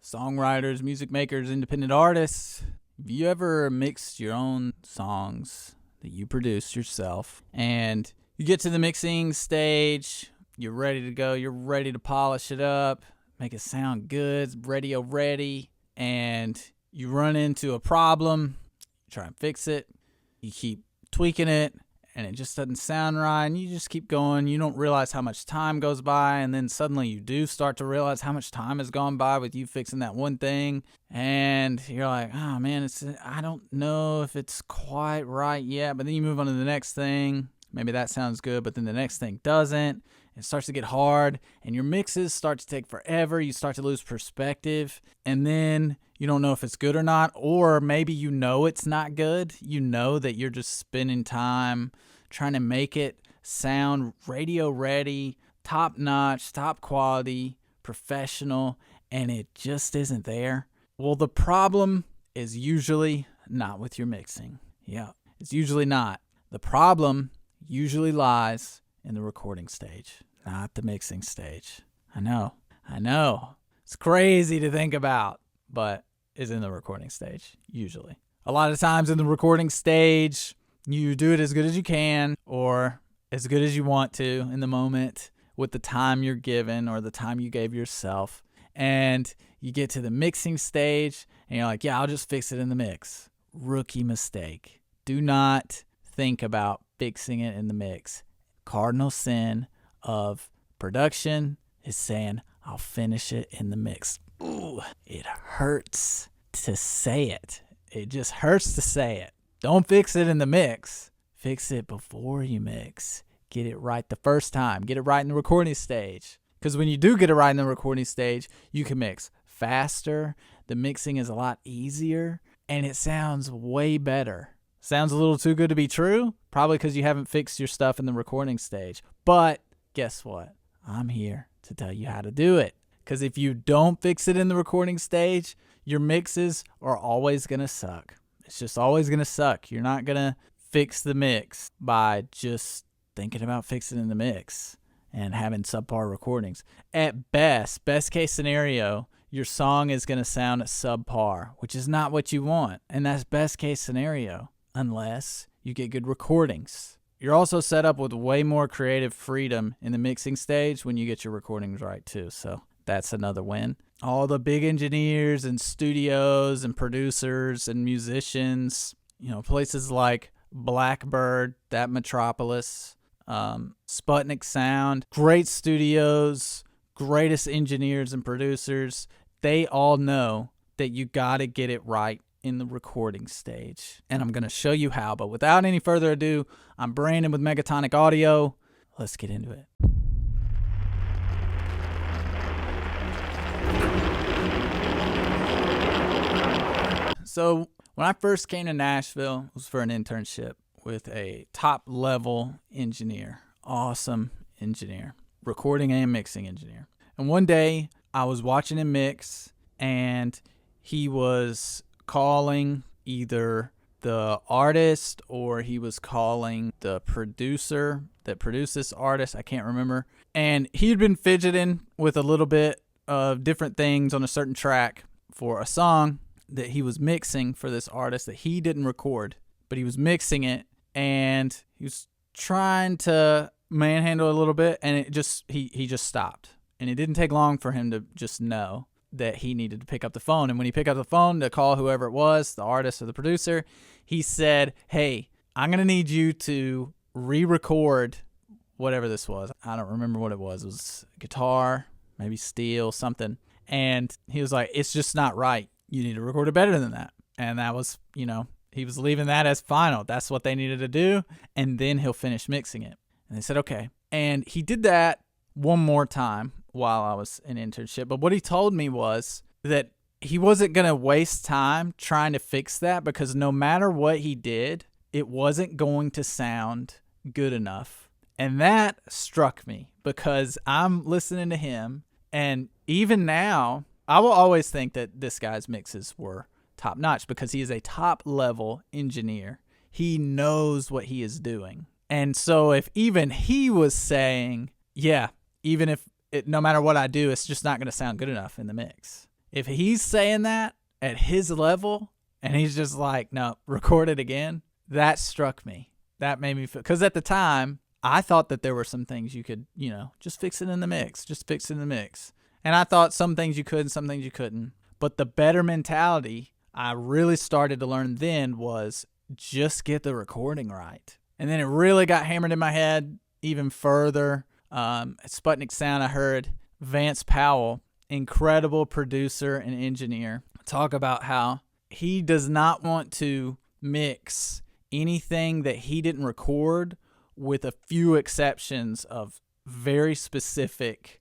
songwriters, music makers, independent artists, have you ever mixed your own songs that you produce yourself and you get to the mixing stage, you're ready to go, you're ready to polish it up, make it sound good, radio ready, and you run into a problem, you try and fix it, you keep tweaking it, and it just doesn't sound right, and you just keep going. You don't realize how much time goes by, and then suddenly you do start to realize how much time has gone by with you fixing that one thing, and you're like, oh man, I don't know if it's quite right yet, but then you move on to the next thing. Maybe that sounds good, but then the next thing doesn't. It starts to get hard, and your mixes start to take forever. You start to lose perspective, and then you don't know if it's good or not, or maybe you know it's not good. You know that you're just spending time trying to make it sound radio ready, top notch, top quality, professional, and it just isn't there. Well, the problem is usually not with your mixing. Yeah, it's usually not. The problem usually lies in the recording stage, not the mixing stage. I know. It's crazy to think about, but is in the recording stage, usually. A lot of times in the recording stage, you do it as good as you can or as good as you want to in the moment with the time you're given or the time you gave yourself. And you get to the mixing stage and you're like, yeah, I'll just fix it in the mix. Rookie mistake. Do not think about fixing it in the mix. Cardinal sin of production is saying, I'll finish it in the mix. Ooh, it hurts to say it. It just hurts to say it. Don't fix it in the mix. Fix it before you mix. Get it right the first time. Get it right in the recording stage. Because when you do get it right in the recording stage, you can mix faster. The mixing is a lot easier, and it sounds way better. Sounds a little too good to be true, probably because you haven't fixed your stuff in the recording stage. But guess what? I'm here to tell you how to do it. Because if you don't fix it in the recording stage, your mixes are always going to suck. It's just always going to suck. You're not going to fix the mix by just thinking about fixing in the mix and having subpar recordings. At best case scenario, your song is going to sound subpar, which is not what you want. And that's best case scenario, unless you get good recordings. You're also set up with way more creative freedom in the mixing stage when you get your recordings right too. So that's another win. All the big engineers and studios and producers and musicians, places like Blackbird, that Metropolis, Sputnik Sound, great studios, greatest engineers and producers, they all know that you got to get it right in the recording stage. And I'm going to show you how. But without any further ado, I'm Brandon with Megatonic Audio. Let's get into it. So when I first came to Nashville, it was for an internship with a top-level engineer, awesome engineer, recording and mixing engineer. And one day, I was watching him mix, and he was calling either the artist or he was calling the producer that produced this artist. I can't remember. And he had been fidgeting with a little bit of different things on a certain track for a song that he was mixing for this artist that he didn't record, but he was mixing it, and he was trying to manhandle a little bit, and he just stopped. And it didn't take long for him to just know that he needed to pick up the phone. And when he picked up the phone to call whoever it was, the artist or the producer, he said, hey, I'm going to need you to re-record whatever this was. I don't remember what it was. It was guitar, maybe steel, something. And he was like, it's just not right. You need to record it better than that. And that was, he was leaving that as final. That's what they needed to do. And then he'll finish mixing it. And they said, okay. And he did that one more time while I was in internship. But what he told me was that he wasn't going to waste time trying to fix that, because no matter what he did, it wasn't going to sound good enough. And that struck me, because I'm listening to him, and even now, I will always think that this guy's mixes were top notch because he is a top level engineer. He knows what he is doing. And so if even he was saying, yeah, even if no matter what I do, it's just not going to sound good enough in the mix. If he's saying that at his level and he's just like, no, record it again, that struck me. That made me feel, because at the time, I thought that there were some things you could, just fix it in the mix. Just fix it in the mix. And I thought some things you could and some things you couldn't. But the better mentality I really started to learn then was just get the recording right. And then it really got hammered in my head even further. At Sputnik Sound, I heard Vance Powell, incredible producer and engineer, talk about how he does not want to mix anything that he didn't record, with a few exceptions of very specific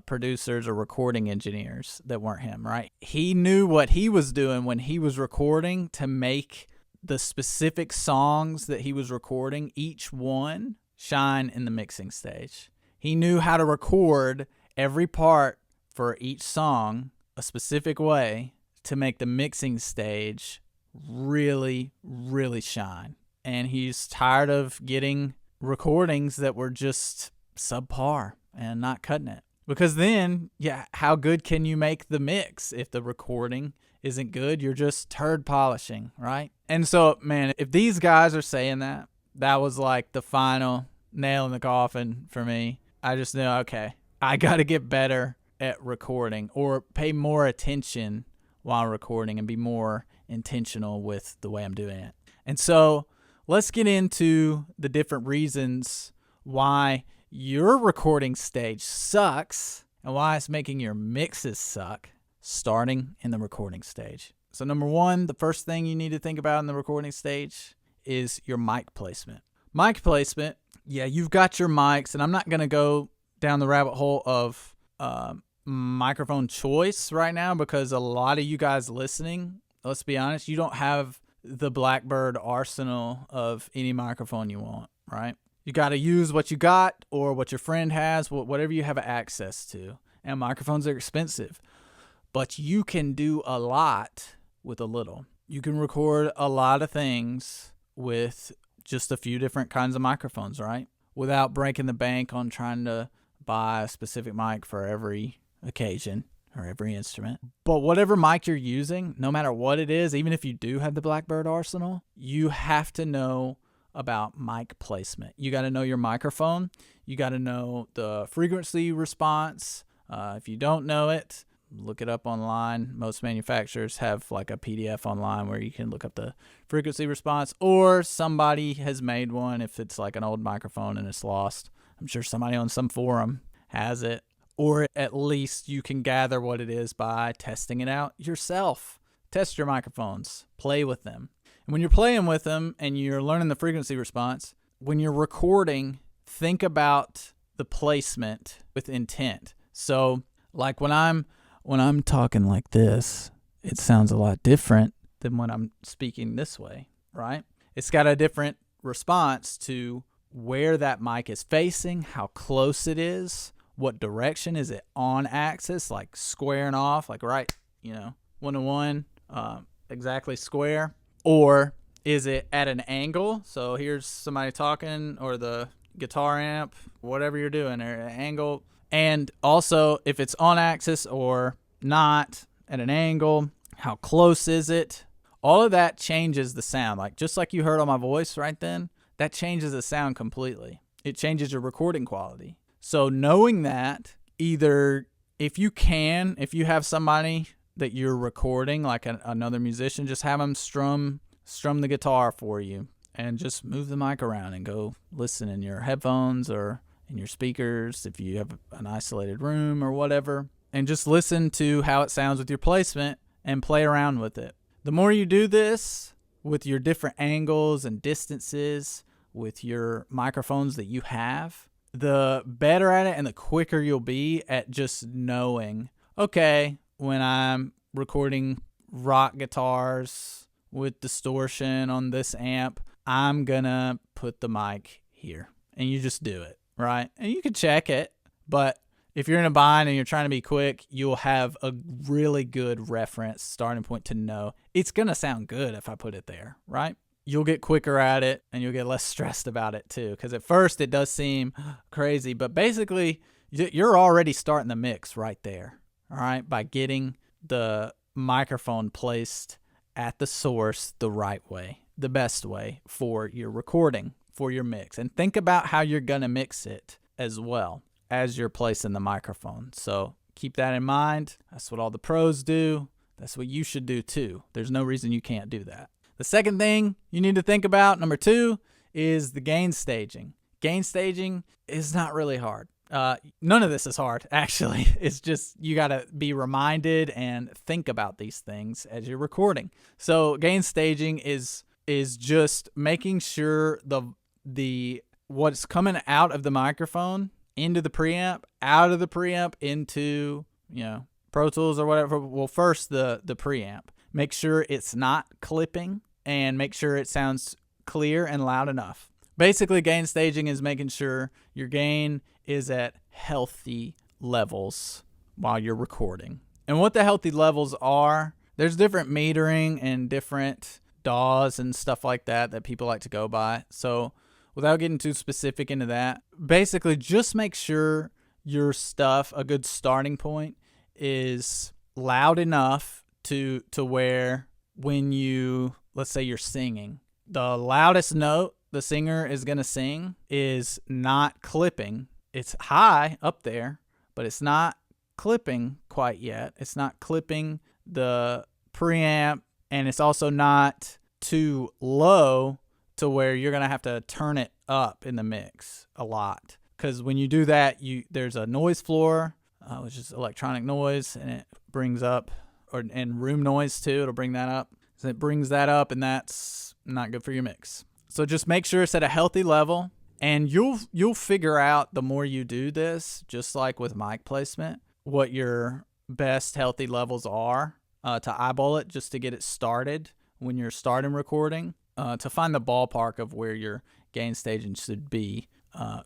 producers or recording engineers that weren't him, right? He knew what he was doing when he was recording to make the specific songs that he was recording, each one, shine in the mixing stage. He knew how to record every part for each song a specific way to make the mixing stage really, really shine. And he's tired of getting recordings that were just subpar and not cutting it. Because then, how good can you make the mix if the recording isn't good? You're just turd polishing, right? And so, man, if these guys are saying that, that was like the final nail in the coffin for me. I just knew, okay, I got to get better at recording, or pay more attention while recording and be more intentional with the way I'm doing it. And so let's get into the different reasons why your recording stage sucks and why it's making your mixes suck, starting in the recording stage. So number one, the first thing you need to think about in the recording stage is your mic placement. Mic placement, you've got your mics, and I'm not going to go down the rabbit hole of microphone choice right now, because a lot of you guys listening, let's be honest, you don't have the Blackbird arsenal of any microphone you want, right? You got to use what you got or what your friend has, whatever you have access to. And microphones are expensive, but you can do a lot with a little. You can record a lot of things with just a few different kinds of microphones, right? Without breaking the bank on trying to buy a specific mic for every occasion or every instrument. But whatever mic you're using, no matter what it is, even if you do have the Blackbird arsenal, you have to know about mic placement. You got to know your microphone. You got to know the frequency response. If you don't know it, look it up online. Most manufacturers have like a PDF online where you can look up the frequency response, or somebody has made one if it's like an old microphone and it's lost. I'm sure somebody on some forum has it. Or at least you can gather what it is by testing it out yourself. Test your microphones. Play with them. And when you're playing with them and you're learning the frequency response, when you're recording, think about the placement with intent. So like when I'm talking like this, it sounds a lot different than when I'm speaking this way, right? It's got a different response to where that mic is facing, how close it is, what direction. Is it on axis, like squaring off, like right, 1 to 1, exactly square? Or is it at an angle? So here's somebody talking, or the guitar amp, whatever you're doing, or an angle. And also, if it's on axis or not, at an angle, how close is it? All of that changes the sound. Like just like you heard on my voice right then, that changes the sound completely. It changes your recording quality. So knowing that, either if you have somebody that you're recording, like another musician, just have them strum the guitar for you and just move the mic around and go listen in your headphones or in your speakers if you have an isolated room or whatever, and just listen to how it sounds with your placement and play around with it. The more you do this with your different angles and distances with your microphones that you have, the better at it and the quicker you'll be at just knowing, okay, when I'm recording rock guitars with distortion on this amp, I'm gonna put the mic here. And you just do it, right? And you can check it, but if you're in a bind and you're trying to be quick, you'll have a really good reference starting point to know it's gonna sound good if I put it there, right? You'll get quicker at it and you'll get less stressed about it too. Because at first it does seem crazy, but basically you're already starting the mix right there, all right, by getting the microphone placed at the source the right way, the best way for your recording, for your mix. And think about how you're going to mix it as well as you're placing the microphone. So keep that in mind. That's what all the pros do. That's what you should do too. There's no reason you can't do that. The second thing you need to think about, number 2, is the gain staging. Gain staging is not really hard. None of this is hard, actually. It's just you got to be reminded and think about these things as you're recording. So gain staging is just making sure the what's coming out of the microphone into the preamp, out of the preamp into, Pro Tools or whatever. Well, first the preamp. Make sure it's not clipping and make sure it sounds clear and loud enough. Basically, gain staging is making sure your gain is at healthy levels while you're recording. And what the healthy levels are, there's different metering and different DAWs and stuff like that people like to go by. So without getting too specific into that, basically just make sure your stuff, a good starting point, is loud enough to where when you, let's say you're singing, the loudest note the singer is going to sing is not clipping. It's high up there, but it's not clipping quite yet. It's not clipping the preamp, and it's also not too low to where you're going to have to turn it up in the mix a lot. Because when you do that, there's a noise floor, which is electronic noise, and it brings up, and room noise too. It'll bring that up. So it brings that up, and that's not good for your mix. So just make sure it's at a healthy level, and you'll figure out the more you do this, just like with mic placement, what your best healthy levels are to eyeball it, just to get it started when you're starting recording, to find the ballpark of where your gain staging should be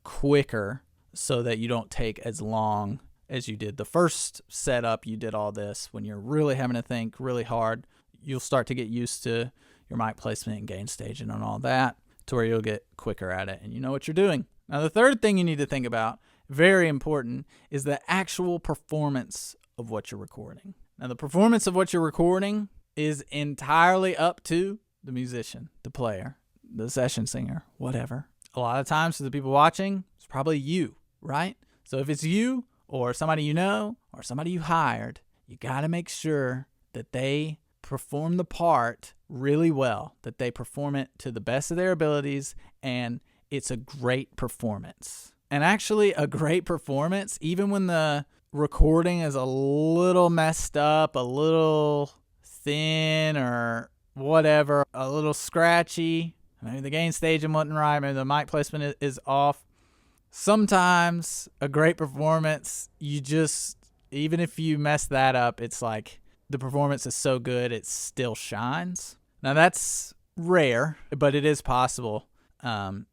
quicker, so that you don't take as long as you did the first setup. You did all this when you're really having to think really hard. You'll start to get used to your mic placement and gain staging and all that, to where you'll get quicker at it and you know what you're doing. Now, the third thing you need to think about, very important, is the actual performance of what you're recording. Now, the performance of what you're recording is entirely up to the musician, the player, the session singer, whatever. A lot of times for the people watching, it's probably you, right? So if it's you or somebody you know or somebody you hired, you got to make sure that they perform the part really well, that they perform it to the best of their abilities, and it's a great performance. And actually, a great performance, even when the recording is a little messed up, a little thin or whatever, a little scratchy, maybe the gain staging wasn't right, maybe the mic placement is off. Sometimes a great performance, even if you mess that up, it's like the performance is so good it still shines. Now that's rare, but it is possible. And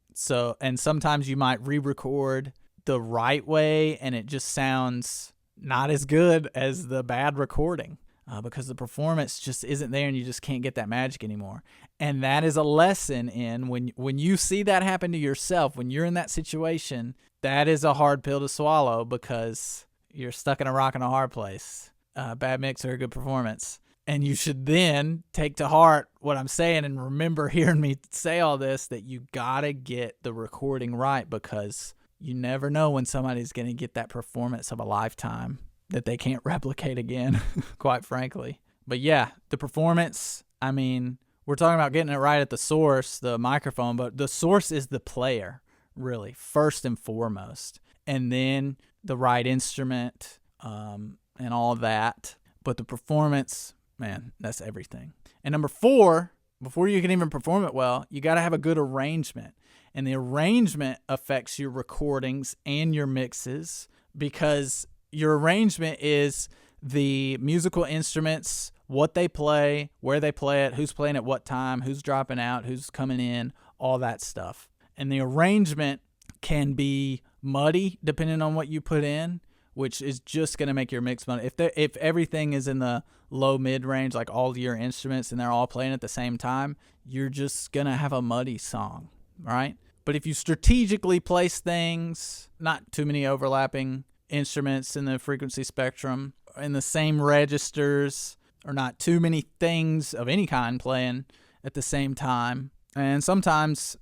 sometimes you might re-record the right way and it just sounds not as good as the bad recording, because the performance just isn't there and you just can't get that magic anymore. And that is a lesson in when you see that happen to yourself, when you're in that situation, that is a hard pill to swallow, because you're stuck in a rock and a hard place. Bad mix or a good performance. And you should then take to heart what I'm saying and remember hearing me say all this, that you gotta get the recording right, because you never know when somebody's going to get that performance of a lifetime that they can't replicate again, quite frankly. But yeah, the performance, I mean, we're talking about getting it right at the source, the microphone, but the source is the player, really, first and foremost. And then the right instrument, and all of that. But the performance, man, that's everything. And number 4, before you can even perform it well, you got to have a good arrangement. And the arrangement affects your recordings and your mixes, because your arrangement is the musical instruments, what they play, where they play it, who's playing at what time, who's dropping out, who's coming in, all that stuff. And the arrangement can be muddy depending on what you put in, which is just going to make your mix muddy. If everything is in the low mid range, like all your instruments, and they're all playing at the same time, you're just going to have a muddy song, right? But if you strategically place things, not too many overlapping instruments in the frequency spectrum, in the same registers, or not too many things of any kind playing at the same time. And sometimes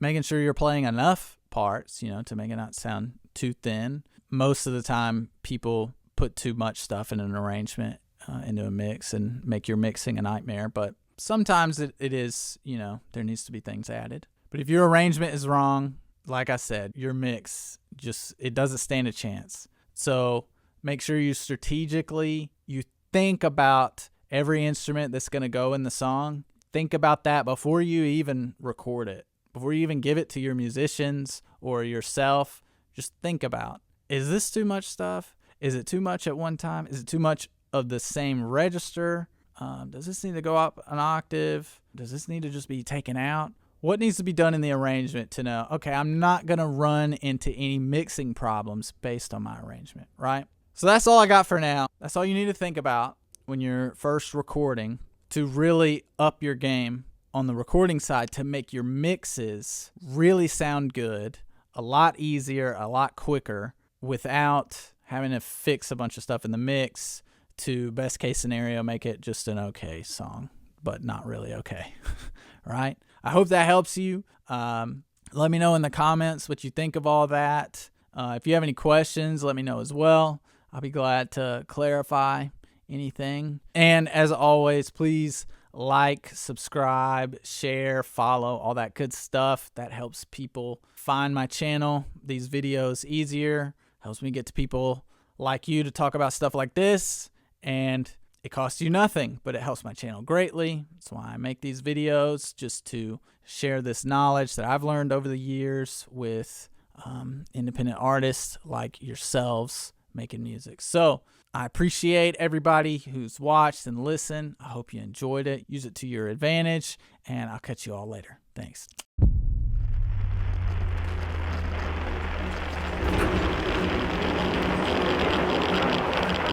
making sure you're playing enough parts, to make it not sound too thin. Most of the time, people put too much stuff in an arrangement into a mix and make your mixing a nightmare. But sometimes it is, there needs to be things added. But if your arrangement is wrong, like I said, your mix it doesn't stand a chance. So make sure you think about every instrument that's going to go in the song. Think about that before you even record it, before you even give it to your musicians or yourself. Just think about, is this too much stuff? Is it too much at one time? Is it too much of the same register? Does this need to go up an octave? Does this need to just be taken out? What needs to be done in the arrangement to know, okay, I'm not going to run into any mixing problems based on my arrangement, right? So that's all I got for now. That's all you need to think about when you're first recording to really up your game on the recording side to make your mixes really sound good, a lot easier, a lot quicker, without having to fix a bunch of stuff in the mix to, best case scenario, make it just an okay song, but not really okay, right? I hope that helps you. Let me know in the comments what you think of all that. If you have any questions, let me know as well. I'll be glad to clarify anything. And as always, please like, subscribe, share, follow, all that good stuff. That helps people find my channel, these videos easier, helps me get to people like you to talk about stuff like this. And it costs you nothing, but it helps my channel greatly. That's why I make these videos, just to share this knowledge that I've learned over the years with independent artists like yourselves making music. So I appreciate everybody who's watched and listened. I hope you enjoyed it. Use it to your advantage, and I'll catch you all later. Thanks.